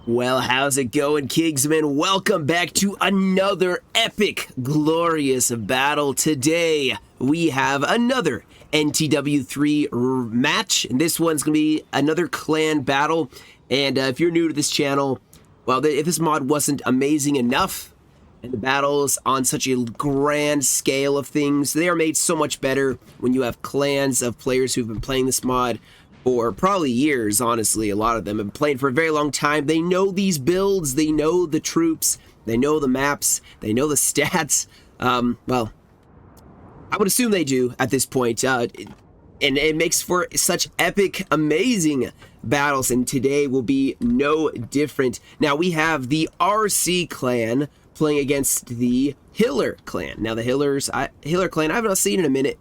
Well, how's it going, Kingsman? Welcome back to another epic, glorious battle. Today, we have another NTW3 match, and this one's going to be another clan battle. And if you're new to this channel, well, if this mod wasn't amazing enough, and the battles on such a grand scale of things, they are made so much better when you have clans of players who've been playing this mod for probably years. Honestly, a lot of them have been playing for a very long time. They know these builds, they know the troops, they know the maps, they know the stats. Well, I would assume they do at this point, and it makes for such epic, amazing battles, and today will be no different. Now we have the RC clan playing against the Hiller clan. Now the Hiller clan, I have not seen in a minute,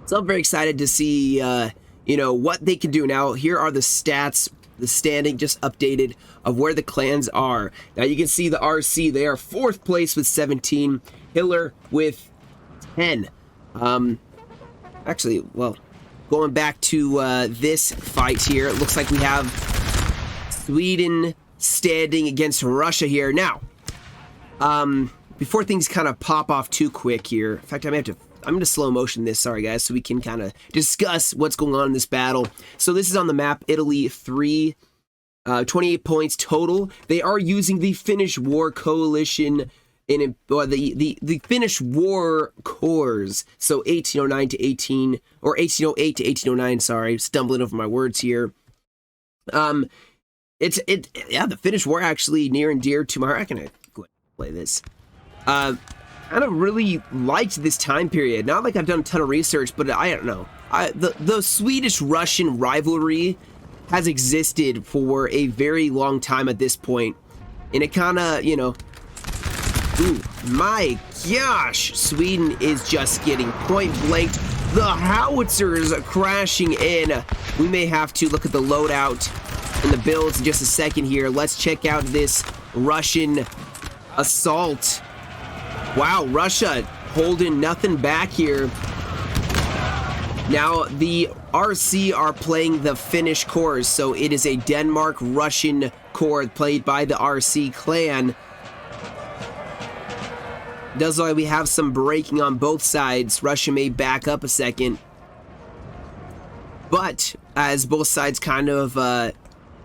so I'm very excited to see you know, what they can do. Now, here are the stats, the standing just updated of where the clans are. Now, you can see the RC, they are 4th place with 17, Hiller with 10. Actually, well, going back to this fight here, it looks like we have Sweden standing against Russia here. Now, before things kind of pop off too quick here, in fact, I'm going to slow motion this, sorry guys, so we can kind of discuss what's going on in this battle. So this is on the map, Italy 3, 28 points total. They are using the Finnish War Coalition, or the Finnish War Corps, so 1809 to 1808 to 1809, sorry, stumbling over my words here. Yeah, the Finnish War actually near and dear to my heart. I can go ahead and play this. Kind of really liked this time period. Not like I've done a ton of research, but I don't know. The Swedish-Russian rivalry has existed for a very long time at this point. And it kind of, you know... Ooh, my gosh! Sweden is just getting point-blanked. The howitzers crashing in. We may have to look at the loadout and the builds in just a second here. Let's check out this Russian assault. Wow, Russia holding nothing back here. Now, the RC are playing the Finnish Corps, so it is a Denmark-Russian Corps played by the RC clan. Does look like we have some breaking on both sides. Russia may back up a second. But, as both sides kind of...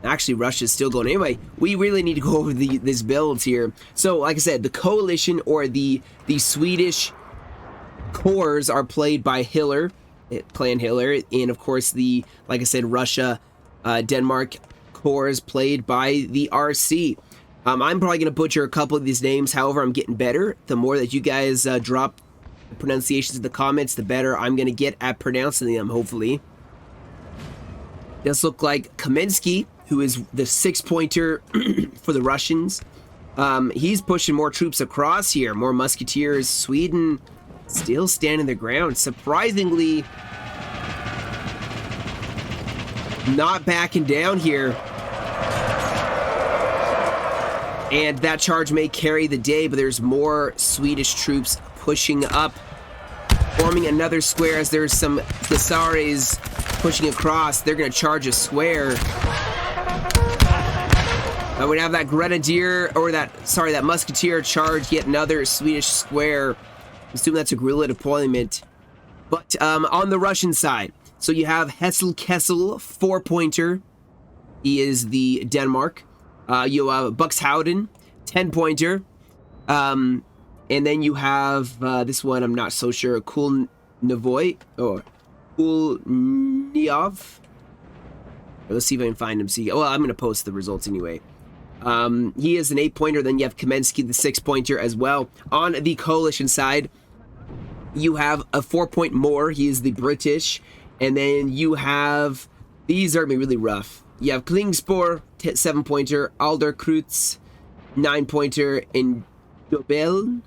Actually, Russia's still going. Anyway, we really need to go over these builds here. So, like I said, the coalition or the Swedish corps are played by Hiller, Clan Hiller, and of course the, like I said, Russia, Denmark corps played by the RC. I'm probably going to butcher a couple of these names. However, I'm getting better. The more that you guys drop the pronunciations in the comments, the better I'm going to get at pronouncing them, hopefully. Does look like Kamensky, who is the 6-pointer for the Russians. He's pushing more troops across here, more musketeers. Sweden still standing their ground. Surprisingly, not backing down here. And that charge may carry the day, but there's more Swedish troops pushing up, forming another square as there's some Hussars pushing across. They're going to charge a square. We have that grenadier, or that musketeer charge yet another Swedish square. I assume that's a guerrilla deployment. But on the Russian side, so you have Hessel Kessel, 4-pointer. He is the Denmark. You have Buxhowden, 10-pointer. And then you have this one, I'm not so sure, Kulnevoy, or Kulniov. Let's see if I can find him. Well, I'm going to post the results anyway. He is an 8-pointer. Then you have Kamensky, the 6-pointer as well. On the coalition side, you have a 4-point more. He is the British. And then you have, these are going to be really rough. You have Klingspor, 7-pointer, Alderkrutz, 9-pointer, and Dobel,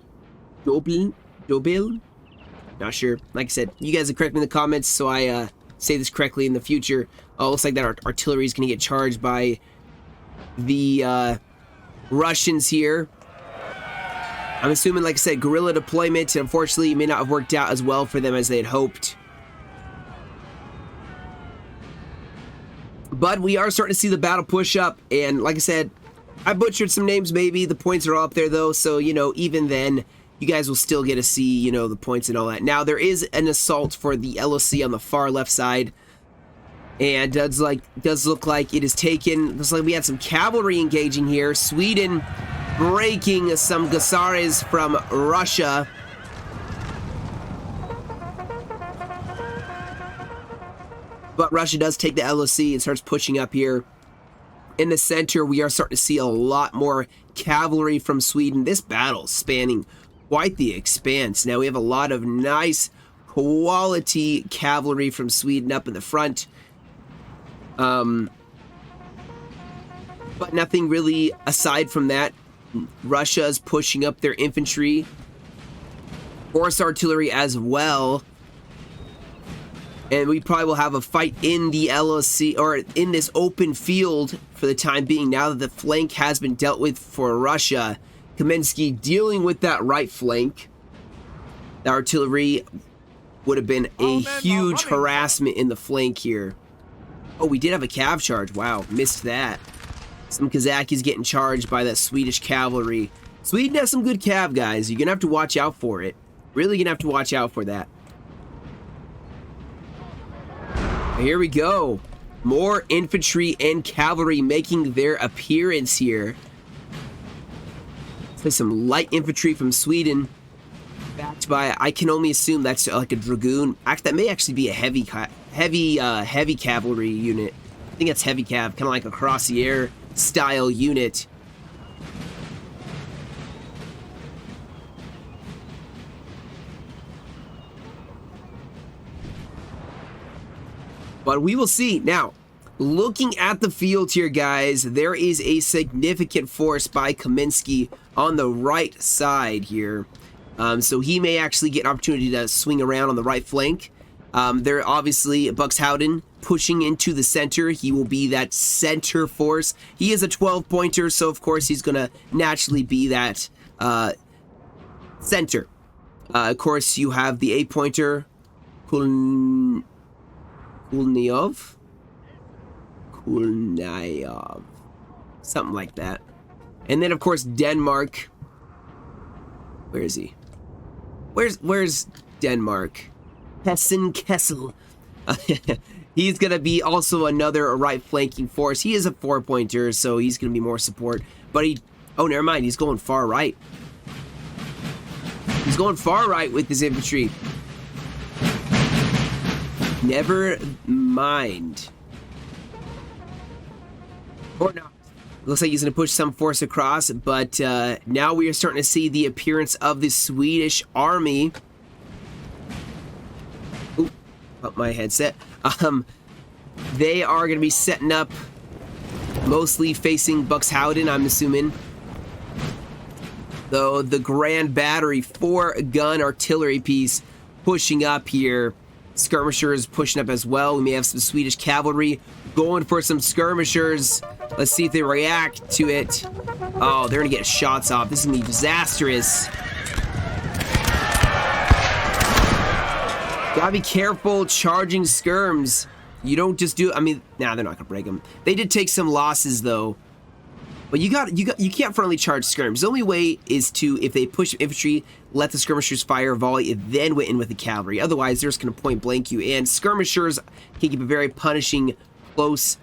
not sure. Like I said, you guys will correct me in the comments so I say this correctly in the future. Looks like that our artillery is going to get charged by the Russians here. I'm assuming, like I said, guerrilla deployment. Unfortunately, it may not have worked out as well for them as they had hoped. But we are starting to see the battle push up, and like I said, I butchered some names maybe. The points are all up there though, so you know, even then you guys will still get to see, you know, the points and all that. Now there is an assault for the LOC on the far left side, and does look like it is taken. Looks like we had some cavalry engaging here. Sweden breaking some Gusares from Russia. But Russia does take the LOC and starts pushing up here. In the center, we are starting to see a lot more cavalry from Sweden. This battle spanning quite the expanse. Now we have a lot of nice quality cavalry from Sweden up in the front. But nothing really aside from that. Russia is pushing up their infantry. Horse artillery as well. And we probably will have a fight in the LOC, or in this open field for the time being, now that the flank has been dealt with for Russia. Kaminsky dealing with that right flank. The artillery would have been a huge harassment in the flank here. Oh, we did have a cav charge. Wow, missed that. Some Kazakis getting charged by that Swedish cavalry. Sweden has some good cav, guys. You're going to have to watch out for it. Really going to have to watch out for that. Here we go. More infantry and cavalry making their appearance here. There's some light infantry from Sweden, backed by, I can only assume that's like a dragoon. That may actually be a heavy cavalry unit. I think that's heavy cav, kind of like a Crossier style unit. But we will see. Now, looking at the field here, guys, there is a significant force by Kaminsky on the right side here. So he may actually get an opportunity to swing around on the right flank. There obviously Buxhowden pushing into the center. He will be that center force. He is a 12-pointer, so of course he's going to naturally be that center. Of course, you have the 8-pointer, Kulnyov, something like that. And then of course Denmark. Where is he? Where's Denmark? Hessen Kessel. He's gonna be also another right flanking force. He is a 4-pointer, so he's gonna be more support. But oh, never mind. He's going far right. He's going far right with his infantry. Never mind. Or not. Looks like he's going to push some force across, but now we are starting to see the appearance of the Swedish army. Oop, up my headset. They are going to be setting up, mostly facing Buxhowden, I'm assuming. Though the Grand Battery 4-gun artillery piece pushing up here. Skirmishers pushing up as well. We may have some Swedish cavalry going for some skirmishers. Let's see if they react to it. Oh, they're gonna get shots off. This is gonna be disastrous. Gotta be careful charging skirms. You don't just do. I mean, nah, they're not gonna break them. They did take some losses though. But you can't frontally charge skirms. The only way is to, if they push infantry, let the skirmishers fire a volley, and then went in with the cavalry. Otherwise, they're just going to point blank you. And skirmishers can keep a very punishing close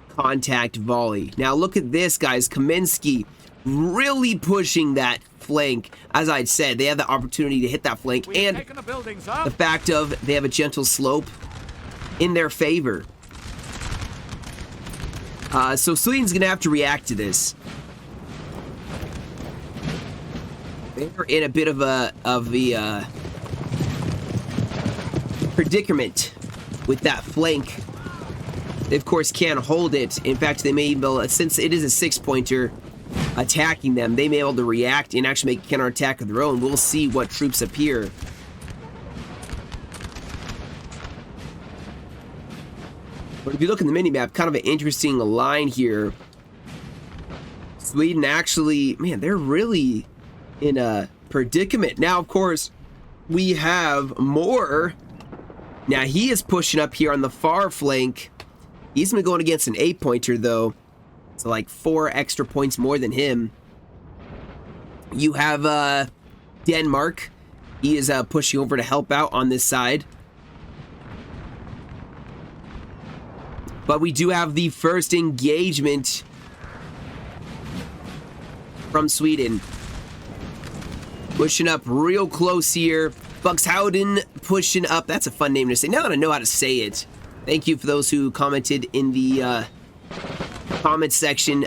contact volley. Now look at this, guys. Kaminsky really pushing that flank. As I'd said, they have the opportunity to hit that flank, and the fact of they have a gentle slope in their favor. So Sweden's gonna have to react to this. They're in a bit of a predicament with that flank. They of course can't hold it. In fact, they may even be able, since it is a 6-pointer attacking them, they may be able to react and actually make a counterattack of their own. We'll see what troops appear. But if you look at the mini-map, kind of an interesting line here. Sweden actually, man, they're really in a predicament. Now, of course, we have more. Now, he is pushing up here on the far flank. He's been going against an 8-pointer, though. So like 4 extra points more than him. You have Denmark. He is pushing over to help out on this side. But we do have the first engagement from Sweden. Pushing up real close here. Buxhowden pushing up. That's a fun name to say. Now that I know how to say it. Thank you for those who commented in the comment section.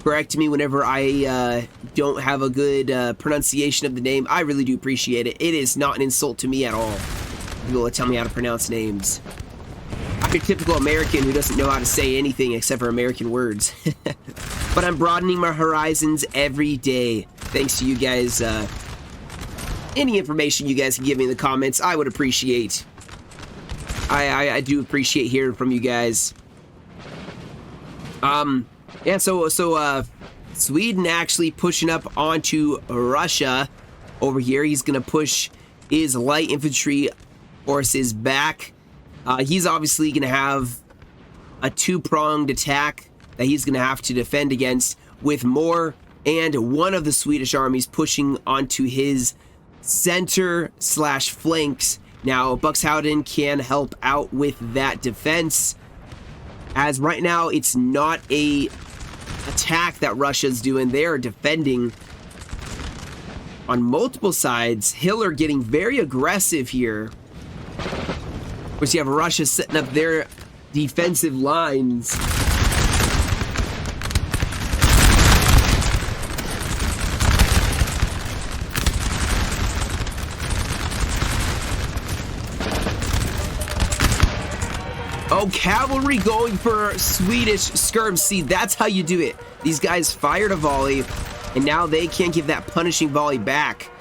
Correct me whenever I don't have a good pronunciation of the name. I really do appreciate it. It is not an insult to me at all. People will tell me how to pronounce names. I'm a typical American who doesn't know how to say anything except for American words. But I'm broadening my horizons every day. Thanks to you guys. Any information you guys can give me in the comments, I would appreciate. I do appreciate hearing from you guys. Yeah, so Sweden actually pushing up onto Russia over here. He's gonna push his light infantry forces back. He's obviously gonna have a 2-pronged attack that he's gonna have to defend against, with more and one of the Swedish armies pushing onto his center/flanks. Now Buxhowden can help out with that defense, as right now it's not a attack that Russia's doing. They are defending on multiple sides. Hitler getting very aggressive here. Of course, you have Russia setting up their defensive lines. Oh, cavalry going for Swedish skirm. See, that's how you do it. These guys fired a volley, and now they can't give that punishing volley back.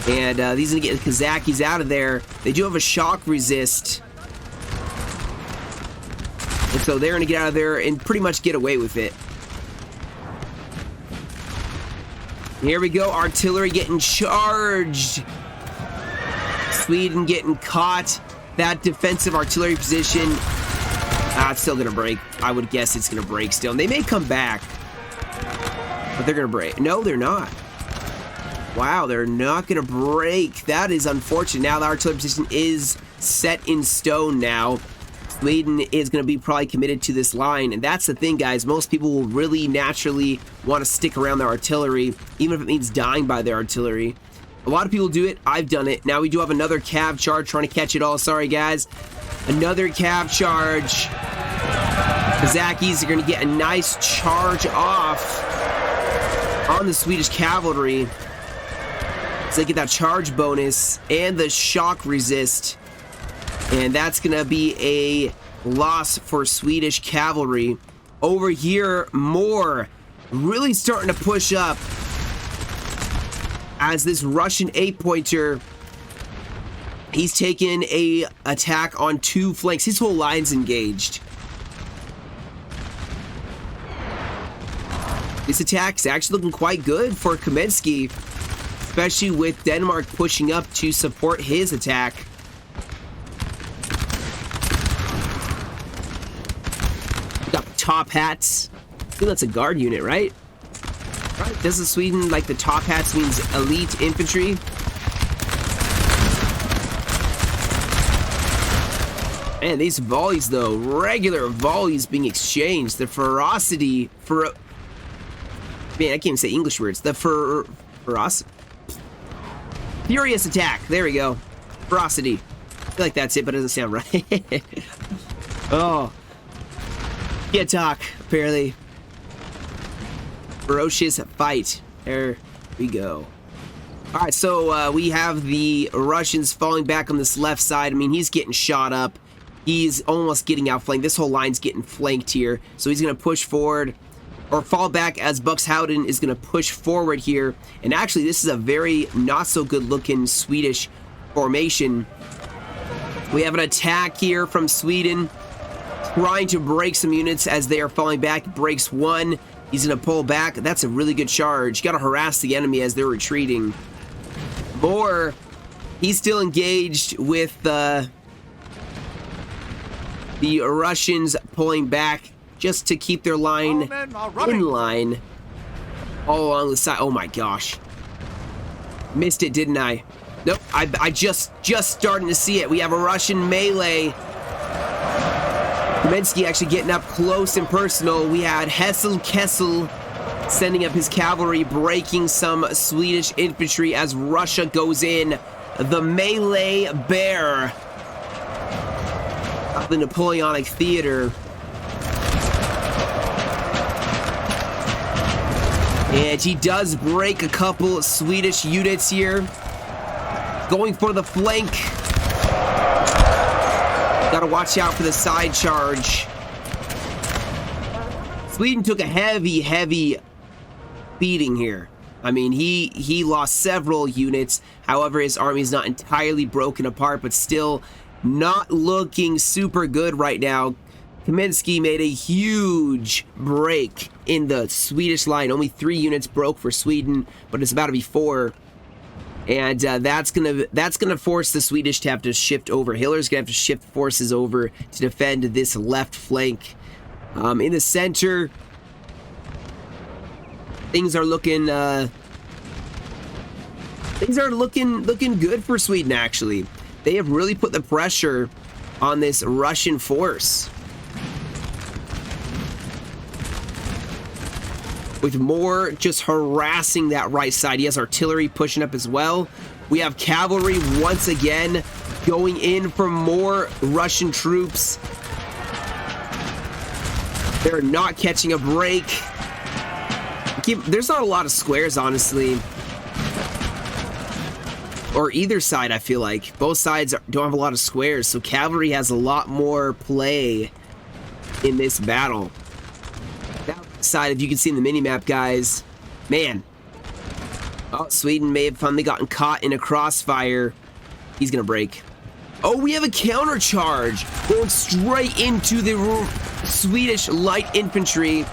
And these are going to get the Kazakis out of there. They do have a shock resist. And so they're going to get out of there and pretty much get away with it. Here we go. Artillery getting charged. Sweden getting caught. That defensive artillery position, it's still gonna break. I would guess it's gonna break still. And they may come back, but they're gonna break. No, they're not. Wow, they're not gonna break. That is unfortunate. Now the artillery position is set in stone now. Sweden is gonna be probably committed to this line, and that's the thing, guys. Most people will really naturally want to stick around their artillery, even if it means dying by their artillery. A lot of people do it. I've done it. Now we do have another cav charge trying to catch it all. Sorry, guys. Another cav charge. Kazakis are going to get a nice charge off on the Swedish cavalry. So they get that charge bonus and the shock resist. And that's going to be a loss for Swedish cavalry. Over here, more really starting to push up. As this Russian 8-pointer, he's taken a attack on 2 flanks. His whole line's engaged. This attack is actually looking quite good for Kaminsky, especially with Denmark pushing up to support his attack. We got top hats. I think that's a guard unit, right? Right. Doesn't Sweden, like, the top hats means elite infantry? Man, these volleys, though, regular volleys being exchanged. The ferocity, man, I can't even say English words. The furious attack. There we go. Ferocity. I feel like that's it, but it doesn't sound right. Oh. Can't talk, apparently. Ferocious fight. There we go. All right, so we have the Russians falling back on this left side. I mean, he's getting shot up. He's almost getting outflanked. This whole line's getting flanked here. So he's going to push forward or fall back as Buxhowden is going to push forward here. And actually, this is a very not so good looking Swedish formation. We have an attack here from Sweden, trying to break some units as they are falling back. Breaks one. He's going to pull back. That's a really good charge. Got to harass the enemy as they're retreating. More. He's still engaged with the Russians pulling back. just to keep their line in line all along the side. Oh my gosh. Missed it, didn't I? Nope, I just starting to see it. We have a Russian melee. Kamensky actually getting up close and personal. We had Kessel sending up his cavalry, breaking some Swedish infantry as Russia goes in. The melee bear of the Napoleonic theater. And he does break a couple Swedish units here. Going for the flank. Gotta watch out for the side charge. Sweden took a heavy beating here. I mean, he lost several units. However, his army is not entirely broken apart, but still not looking super good right now. Kamensky made a huge break in the Swedish line. Only 3 units broke for Sweden, but it's about to be 4. And that's gonna force the Swedish to have to shift over. Hitler's gonna have to shift forces over to defend this left flank. In the center, things are looking good for Sweden. Actually, they have really put the pressure on this Russian force. With more just harassing that right side. He has artillery pushing up as well. We have cavalry once again going in for more Russian troops. They're not catching a break. There's not a lot of squares, honestly. Or either side, I feel like. Both sides don't have a lot of squares, so cavalry has a lot more play in this battle. Side, if you can see in the mini-map, guys, man. Oh, Sweden may have finally gotten caught in a crossfire. He's gonna break. Oh, we have a counter charge going straight into the Swedish light infantry,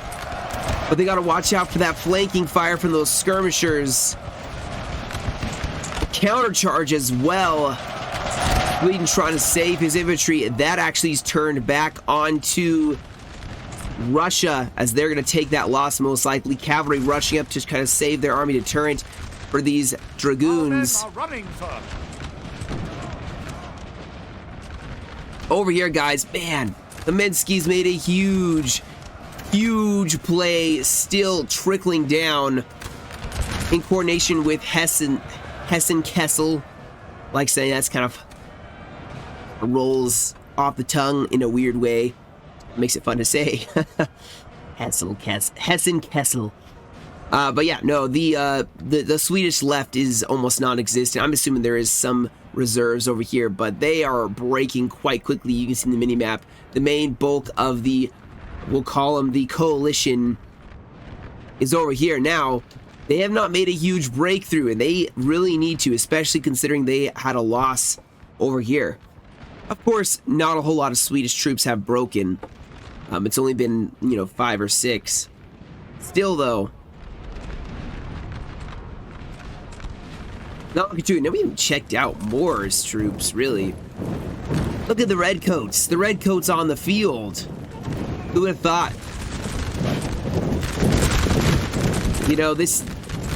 but they gotta watch out for that flanking fire from those skirmishers. Counter charge as well. Sweden trying to save his infantry. That actually is turned back onto Russia, as they're going to take that loss most likely. Cavalry rushing up to kind of save their army deterrent for these dragoons. Over here, guys, man, the Kamensky's made a huge play, still trickling down in coordination with Kessel. Like saying that's kind of rolls off the tongue in a weird way. Makes it fun to say. Hessen-Kessel. But yeah, no, the Swedish left is almost non-existent. I'm assuming there is some reserves over here, but they are breaking quite quickly. You can see in the mini-map, the main bulk of the, we'll call them the coalition, is over here. Now, they have not made a huge breakthrough, and they really need to, especially considering they had a loss over here. Of course, not a whole lot of Swedish troops have broken. It's only been, 5 or 6. Still, though, not looking too. Nobody even checked out Moore's troops, really. Look at the redcoats. The redcoats on the field. Who would have thought?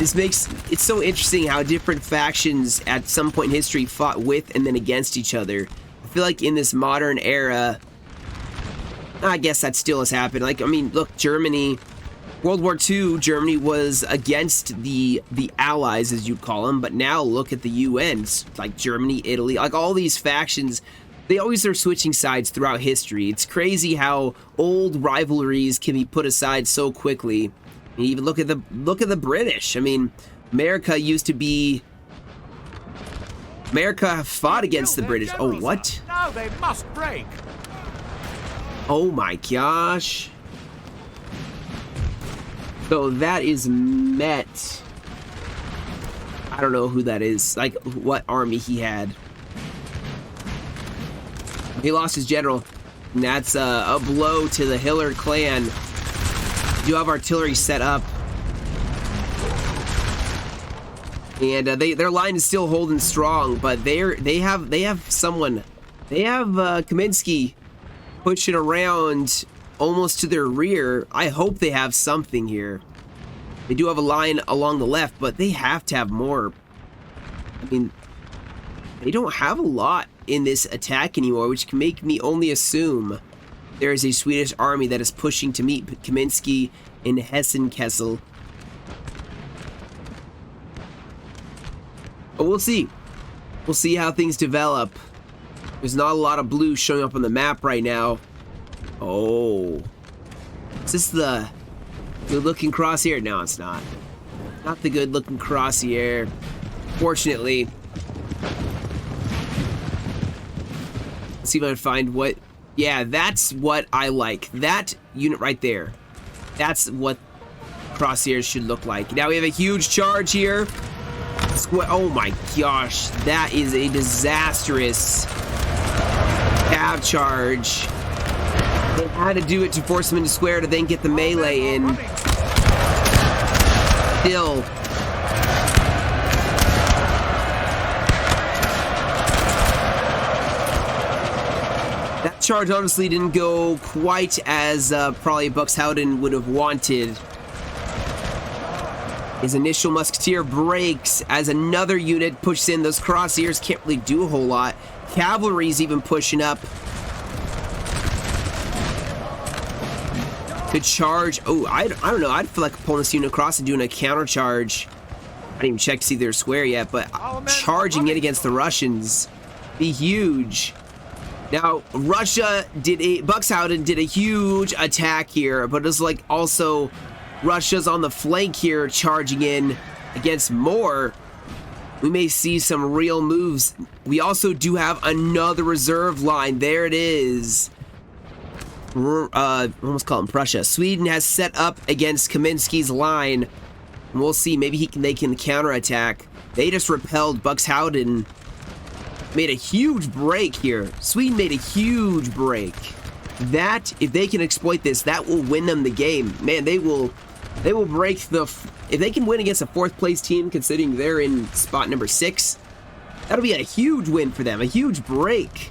This makes it's so interesting how different factions at some point in history fought with and then against each other. I feel like in this modern era, I guess that still has happened. Like, I mean, look, Germany, World War II, Germany was against the Allies, as you'd call them, but now look at the UN, like Germany, Italy, like all these factions, they always are switching sides throughout history. It's crazy how old rivalries can be put aside so quickly. And even look at the British. I mean, America fought against the British. Oh, what? Now they must break. Oh my gosh. So that is Met. I don't know who that is. Like, what army he had. He lost his general. And that's a blow to the Hiller clan. You have artillery set up. And their line is still holding strong, but they have Kamensky pushing around almost to their rear. I hope they have something here. They do have a line along the left, but they have to have more. I mean, they don't have a lot in this attack anymore, which can make me only assume there is a Swedish army that is pushing to meet Kaminsky in Hessen-Kessel. But we'll see. We'll see how things develop. There's not a lot of blue showing up on the map right now. Oh. Is this the good-looking crosshair? No, it's not. Not the good-looking crosshair. Fortunately. Let's see if I can find what... Yeah, that's what I like. That unit right there. That's what crosshairs should look like. Now we have a huge charge here. Oh my gosh. That is a disastrous cav charge. They had to do it to force them into square to then get the melee in. Still. That charge honestly didn't go quite as probably Buxhowden would have wanted. His initial musketeer breaks as another unit pushes in. Those crosshairs can't really do a whole lot. Cavalry's even pushing up. Good charge. Oh, I don't know. I'd feel like pulling this unit across and doing a counter charge. I didn't even check to see they're square yet, but charging it against the Russians be huge. Now, Buxhowden did a huge attack here, but it's like also Russia's on the flank here charging in against more. We may see some real moves. We also do have another reserve line. There it is. Almost call him Prussia. Sweden has set up against Kaminsky's line. And we'll see. Maybe they can counterattack. They just repelled Buxhowden. Made a huge break here. Sweden made a huge break. That, if they can exploit this, that will win them the game. Man, they will break the... If they can win against a 4th place team, considering they're in spot number 6, that'll be a huge win for them. A huge break.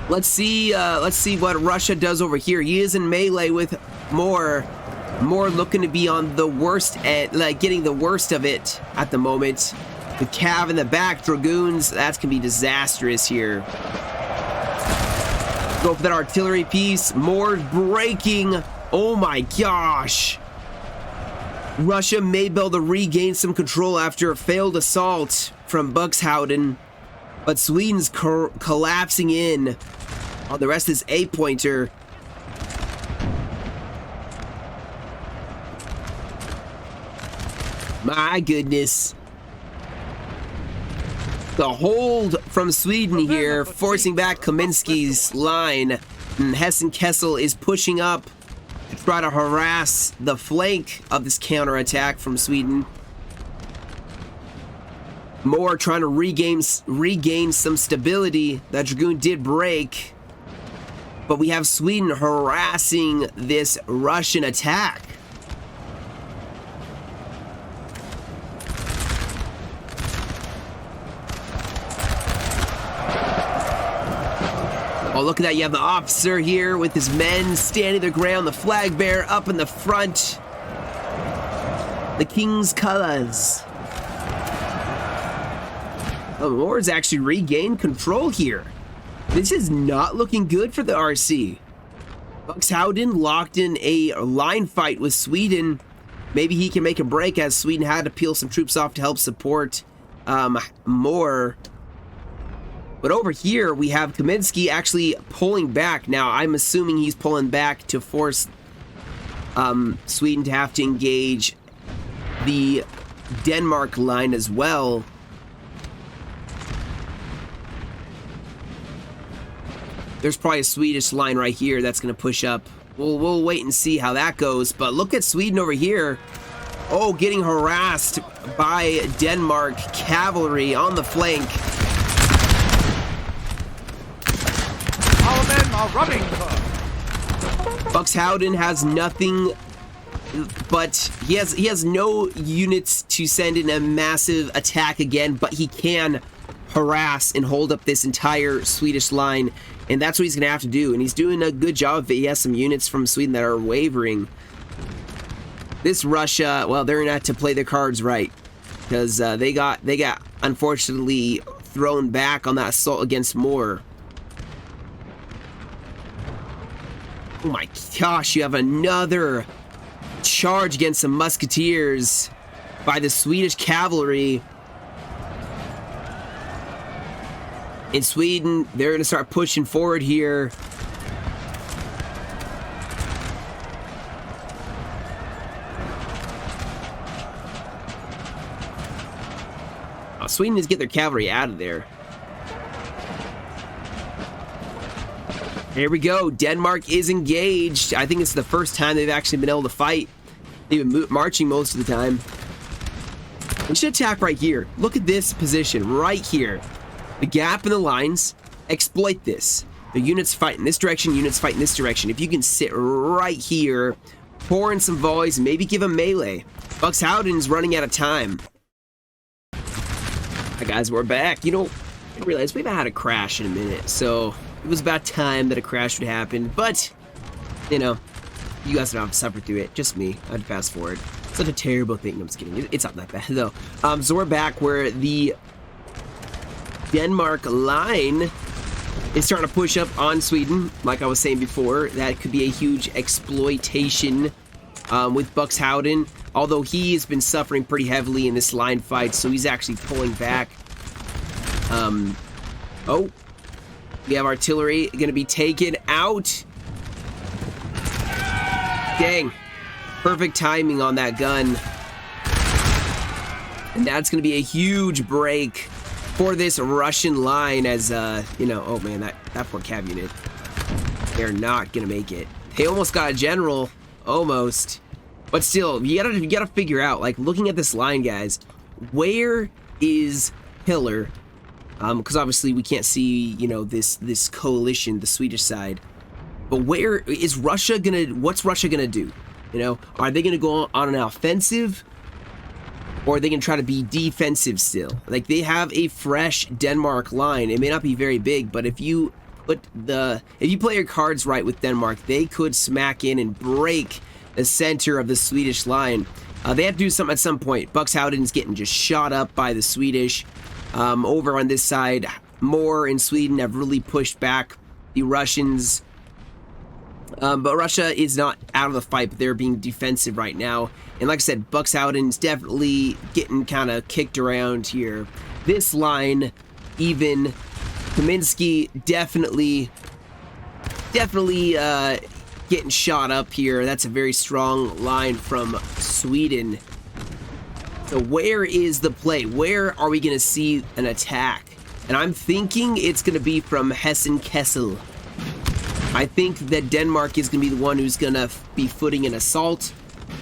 Let's see what Russia does over here. He is in melee with more looking to be on the worst, like getting the worst of it at the moment. The cav in the back, dragoons, that's gonna be disastrous here. Go for that artillery piece. More breaking. Oh my gosh. Russia may be able to regain some control after a failed assault from Buxhowden, but Sweden's collapsing in on the rest of this 8-pointer. My goodness. The hold from Sweden here, forcing back Kaminsky's line. And Hessen-Kessel is pushing up to try to harass the flank of this counterattack from Sweden. More trying to regain some stability. That Dragoon did break. But we have Sweden harassing this Russian attack. Oh, look at that. You have the officer here with his men standing their ground. The flag bearer up in the front. The king's colors. Oh, Moore's actually regained control here. This is not looking good for the RC. Buxhowden locked in a line fight with Sweden. Maybe he can make a break, as Sweden had to peel some troops off to help support Moore. But over here, we have Kaminsky actually pulling back. Now, I'm assuming he's pulling back to force Sweden to have to engage the Denmark line as well. There's probably a Swedish line right here that's going to push up. We'll wait and see how that goes. But look at Sweden over here. Oh, getting harassed by Denmark cavalry on the flank. Our men are running her. Buxhowden has nothing, but he has no units to send in a massive attack again, but he can harass and hold up this entire Swedish line, and that's what he's gonna have to do, and he's doing a good job of it. He has some units from Sweden that are wavering. This Russia, well, they're gonna have to play their cards right, because they got unfortunately thrown back on that assault against Moore. Oh my gosh, you have another charge against some musketeers by the Swedish cavalry. In Sweden, they're going to start pushing forward here. Oh, Sweden needs to get their cavalry out of there. Here we go. Denmark is engaged. I think it's the first time they've actually been able to fight. They've been marching most of the time. We should attack right here. Look at this position right here. The gap in the lines. Exploit this. The units fight in this direction, units fight in this direction. If you can sit right here, pour in some volleys, maybe give a melee. Buxhouden's running out of time. Alright guys, we're back. You know, I realized we've had a crash in a minute, so it was about time that a crash would happen, but, you know, you guys don't have to suffer through it. Just me. I'd fast forward. Such a terrible thing. I'm just kidding. It's not that bad, though. So we're back where the Denmark line is starting to push up on Sweden. Like I was saying before, that could be a huge exploitation with Buxhouden. Although he has been suffering pretty heavily in this line fight, so he's actually pulling back. Oh. We have artillery going to be taken out. Dang. Perfect timing on that gun. And that's going to be a huge break for this Russian line as, you know, oh man, that poor cav unit. They're not going to make it. They almost got a general. Almost. But still, you gotta figure out, like, looking at this line, guys, where is Hitler? Because obviously we can't see, you know, this coalition, the Swedish side. But where is Russia gonna, what's Russia gonna do? You know, are they gonna go on an offensive? Or are they gonna try to be defensive still? Like, they have a fresh Denmark line. It may not be very big, but if you play your cards right with Denmark, they could smack in and break the center of the Swedish line. They have to do something at some point. Buxhouden's getting just shot up by the Swedish. Over on this side, Moore and Sweden have really pushed back the Russians. But Russia is not out of the fight, but they're being defensive right now. And like I said, Buxhouden's definitely getting kind of kicked around here. This line, even Kaminsky, definitely getting shot up here. That's a very strong line from Sweden. So where is the play? Where are we going to see an attack? And I'm thinking it's going to be from Hessen-Kessel. I think that Denmark is going to be the one who's going to be footing an assault.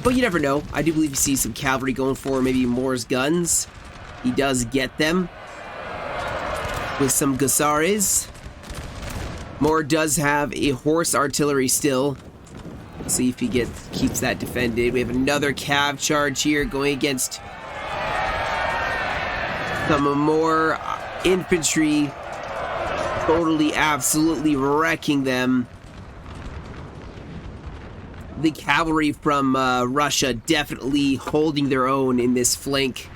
But you never know. I do believe you see some cavalry going for maybe Moore's guns. He does get them with some Gussaries. Moore does have a horse artillery still. Let's see if he keeps that defended. We have another cav charge here going against some more infantry. Totally, absolutely wrecking them. The cavalry from Russia definitely holding their own in this flank.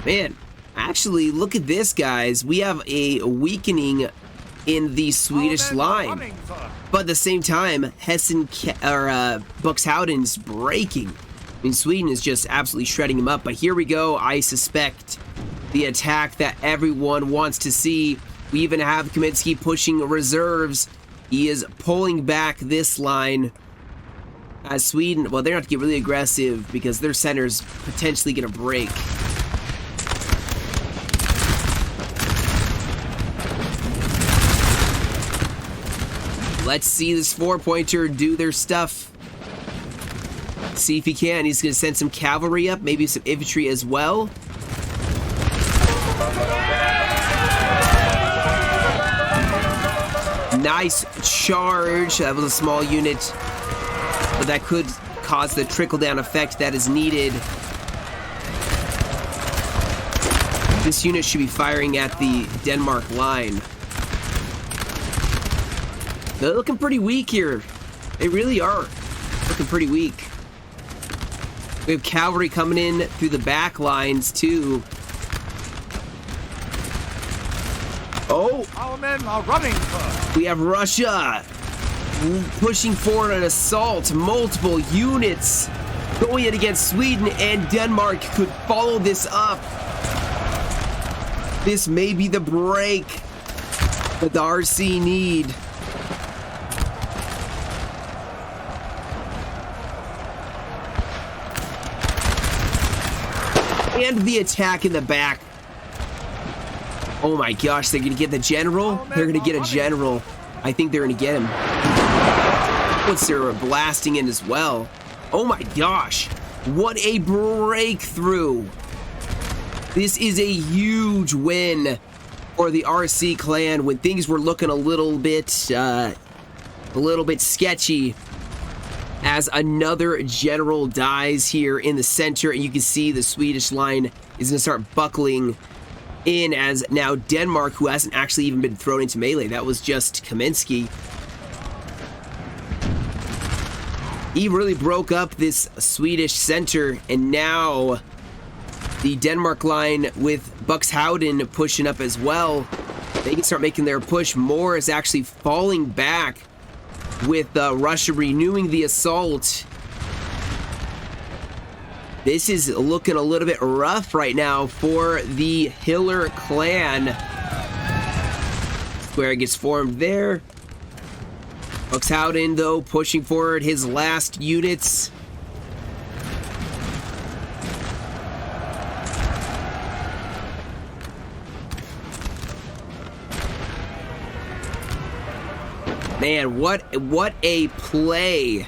Man, actually, look at this, guys. We have a weakening in the Swedish line. But at the same time, Buxhouden's breaking. I mean, Sweden is just absolutely shredding him up. But here we go. I suspect the attack that everyone wants to see. We even have Kaminsky pushing reserves. He is pulling back this line. As Sweden, well, they're going to have to get really aggressive because their center's potentially going to break. Let's see this four-pointer do their stuff. See if he can. He's going to send some cavalry up, maybe some infantry as well. Nice charge. That was a small unit, but that could cause the trickle-down effect that is needed. This unit should be firing at the Denmark line. They're looking pretty weak here. They really are looking pretty weak. We have cavalry coming in through the back lines too. Oh! Our men are running first. We have Russia pushing forward an assault. Multiple units going in against Sweden, and Denmark could follow this up. This may be the break that the RC need. And the attack in the back. Oh my gosh, they're gonna get the general? They're gonna get a general. I think they're gonna get him. Once they're blasting in as well. Oh my gosh, what a breakthrough. This is a huge win for the RC clan when things were looking a little bit sketchy, as another general dies here in the center, and you can see the Swedish line is going to start buckling in, as now Denmark, who hasn't actually even been thrown into melee, that was just Kaminsky. He really broke up this Swedish center, and now the Denmark line with Buxhowden pushing up as well. They can start making their push. Moore is actually falling back with Russia renewing the assault. This is looking a little bit rough right now for the Hiller clan. Square gets formed there. Buxhowden, though, pushing forward his last units. Man, what a play.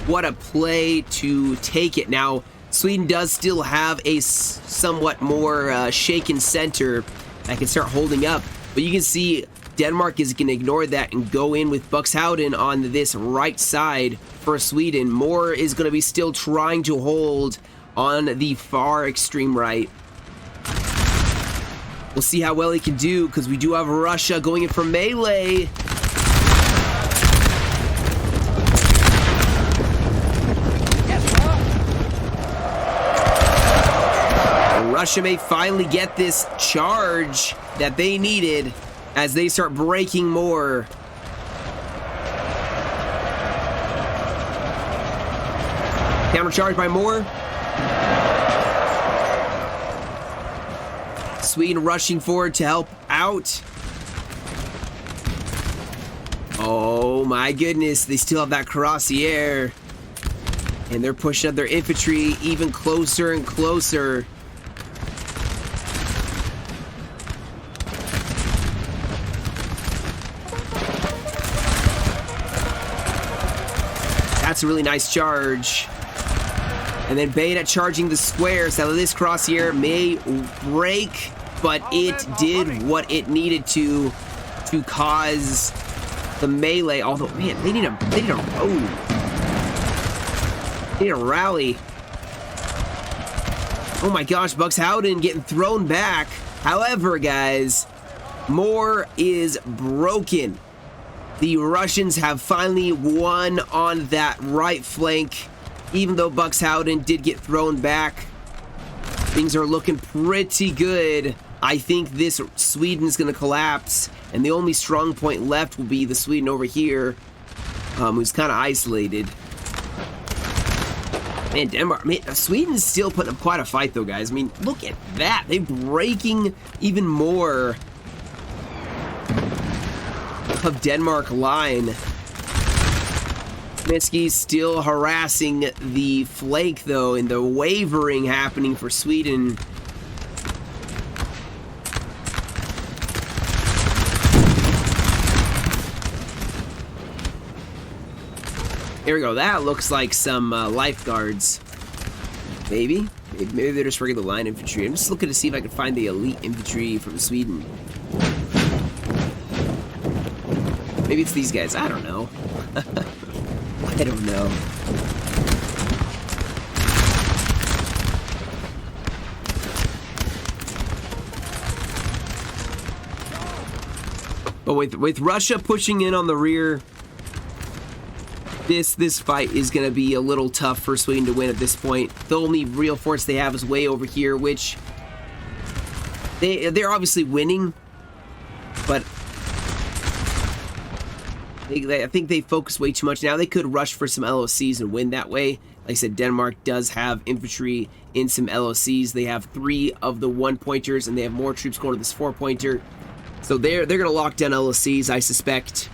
What a play to take it. Now, Sweden does still have a somewhat more shaken center that can start holding up. But you can see Denmark is going to ignore that and go in with Buxhowden on this right side for Sweden. Moore is going to be still trying to hold on the far extreme right. We'll see how well he can do, because we do have Russia going in for melee. Russia may finally get this charge that they needed as they start breaking more. Countercharge by Moore. Sweden rushing forward to help out. Oh my goodness, they still have that cuirassier. And they're pushing up their infantry even closer and closer. That's a really nice charge. And then Bayonet charging the square, so this crosshair may break, but it did what it needed to cause the melee. Although, man, they need a rally. Oh my gosh, Buxhowden getting thrown back. However, guys, Moore is broken. The Russians have finally won on that right flank. Even though Buxhowden did get thrown back, things are looking pretty good. I think this Sweden is going to collapse, and the only strong point left will be the Sweden over here, who's kind of isolated. Man, Denmark, man, Sweden's still putting up quite a fight, though, guys. I mean, look at that. They're breaking even more of Denmark line. Kaminsky's still harassing the flank, though, and the wavering happening for Sweden. Here we go. That looks like some lifeguards. Maybe they're just regular line infantry. I'm just looking to see if I can find the elite infantry from Sweden. Maybe it's these guys. I don't know. I don't know. But with Russia pushing in on the rear, this fight is going to be a little tough for Sweden to win at this point. The only real force they have is way over here, which they're obviously winning, but I think they focus way too much. Now they could rush for some LOCs and win that way. Like I said, Denmark does have infantry in some LOCs. They have 3 of the 1-pointers, and they have more troops going to this 4-pointer. So they're going to lock down LOCs, I suspect.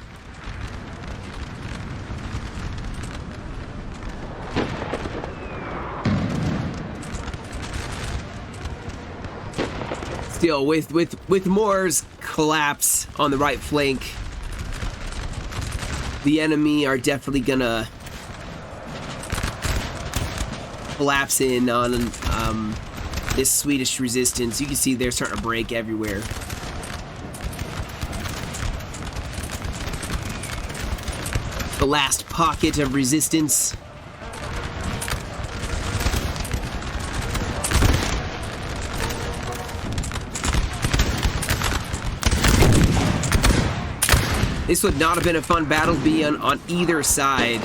Still, with Moore's collapse on the right flank, the enemy are definitely gonna collapse in on this Swedish resistance. You can see they're starting to break everywhere. The last pocket of resistance. This would not have been a fun battle to be on either side.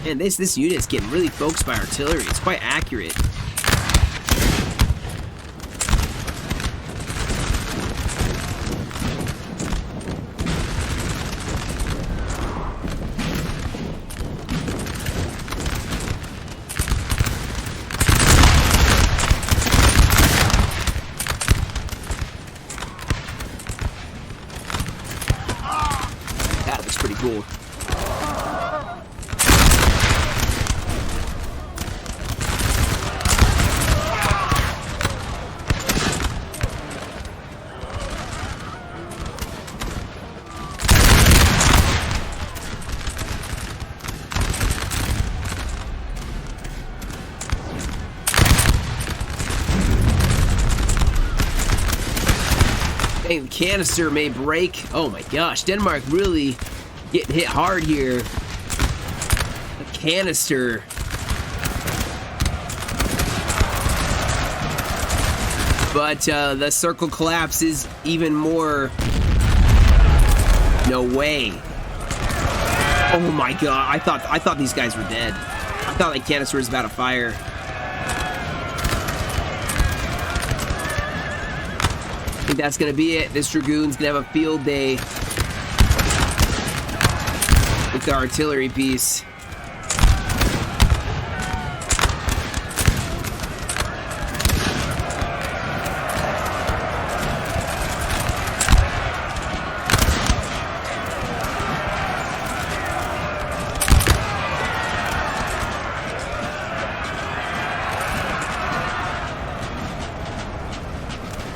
Man, this unit's getting really focused by artillery. It's quite accurate. That looks pretty cool. The canister may break. Oh my gosh, Denmark really getting hit hard here. The canister. But the circle collapses even more. No way. Oh my god, I thought these guys were dead. I thought that canister was about to fire. I think that's gonna be it. This Dragoon's gonna have a field day with the artillery piece.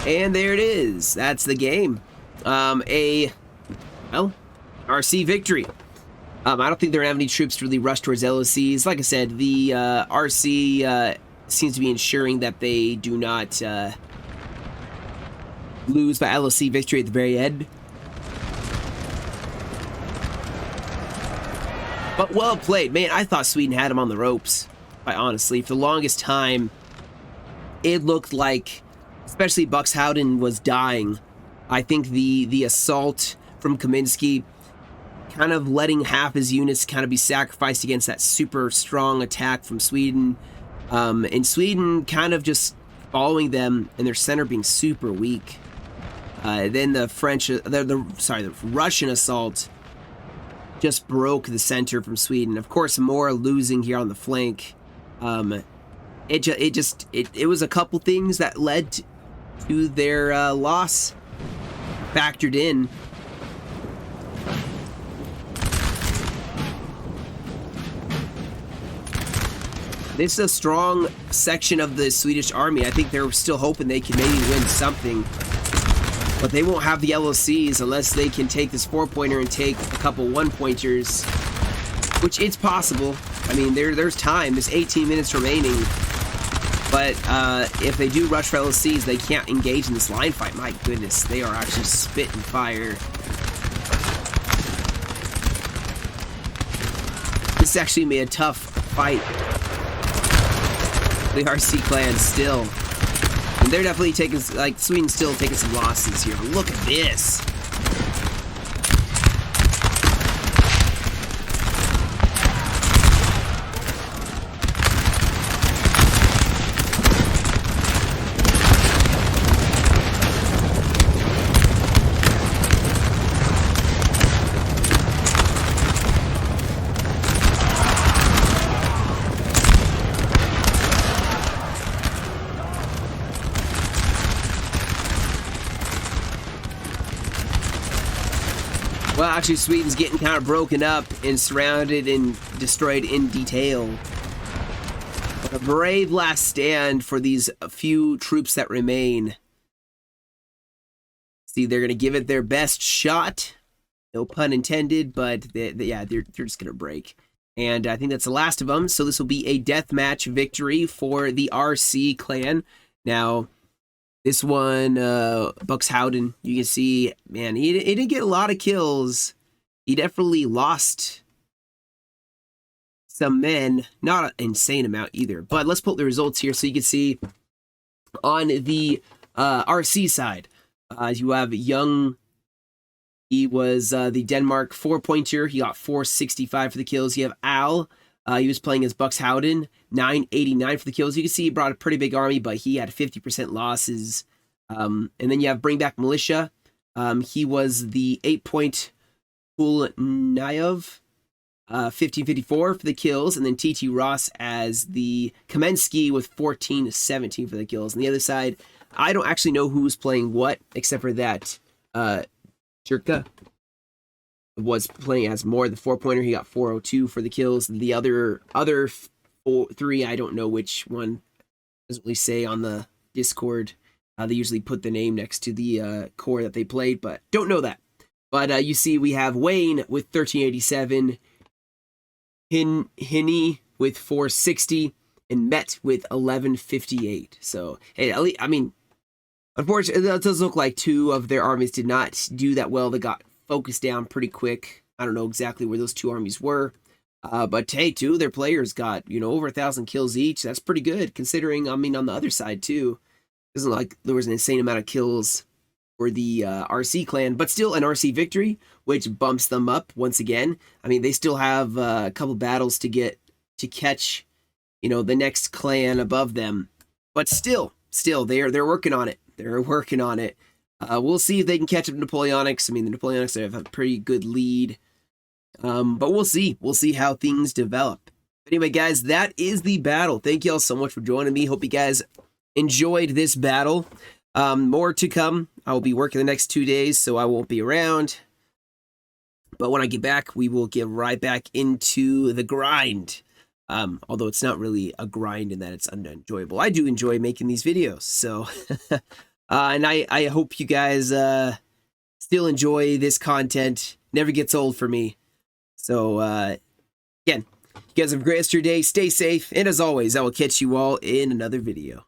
And there it is. That's the game. RC victory. I don't think they're gonna have any troops to really rush towards LOCs. Like I said, the RC seems to be ensuring that they do not lose by LOC victory at the very end. But well played. Man, I thought Sweden had him on the ropes. Quite honestly, for the longest time, it looked like, especially Buxhowden was dying. I think the assault from Kaminsky, kind of letting half his units kind of be sacrificed against that super strong attack from Sweden, and Sweden kind of just following them and their center being super weak. Then the Russian assault just broke the center from Sweden. Of course, more losing here on the flank. It was a couple things that led to their loss factored in. This is a strong section of the Swedish army. I think they're still hoping they can maybe win something, but they won't have the LOCs unless they can take this 4-pointer and take a couple 1-pointers, which it's possible. I mean, there's time. There's 18 minutes remaining. But if they do rush for LOCs, they can't engage in this line fight. My goodness, they are actually spitting fire. This actually made a tough fight. The RC clan still. And they're definitely taking, like, Sweden's still taking some losses here. Look at this. Well, actually, Sweden's getting kind of broken up and surrounded and destroyed in detail. A brave last stand for these few troops that remain. See, they're going to give it their best shot. No pun intended, but yeah, they're just going to break. And I think that's the last of them. So this will be a deathmatch victory for the RC clan. Now, this one, Buxhowden, you can see, man, he didn't get a lot of kills. He definitely lost some men. Not an insane amount either. But let's pull up the results here so you can see on the RC side. You have Young. He was the Denmark 4-pointer. He got 465 for the kills. You have Al. He was playing as Buxhowden, 989 for the kills. You can see he brought a pretty big army, but he had 50% losses. And then you have Bring Back Militia. He was the 8-point Kulnayev, 1554 for the kills. And then TT Ross as the Kamensky with 1417 for the kills. On the other side, I don't actually know who's playing what, except for that Jirka was playing as more the 4-pointer. He got 402 for the kills. The other three, I don't know which one. Doesn't really say on the Discord. They usually put the name next to the core that they played, but don't know that. But you see, we have Wayne with 1387, Hinny with 460, and Met with 1158. So, hey, at least, I mean, unfortunately, it does look like two of their armies did not do that well. They got focused down pretty quick. I don't know exactly where those two armies were. But hey, two of their players got, over 1,000 kills each. That's pretty good, considering, I mean, on the other side, too. It isn't like there was an insane amount of kills for the RC clan, but still an RC victory, which bumps them up once again. I mean, they still have a couple battles to catch, the next clan above them. But still, they're working on it. They're working on it. We'll see if they can catch up to Napoleonics. I mean, the Napoleonics have a pretty good lead. But we'll see. We'll see how things develop. Anyway, guys, that is the battle. Thank you all so much for joining me. Hope you guys enjoyed this battle. More to come. I will be working the next 2 days, so I won't be around. But when I get back, we will get right back into the grind. Although it's not really a grind in that it's unenjoyable. I do enjoy making these videos. So, and I hope you guys still enjoy this content. Never gets old for me. So, again, you guys have a great rest of your day. Stay safe. And as always, I will catch you all in another video.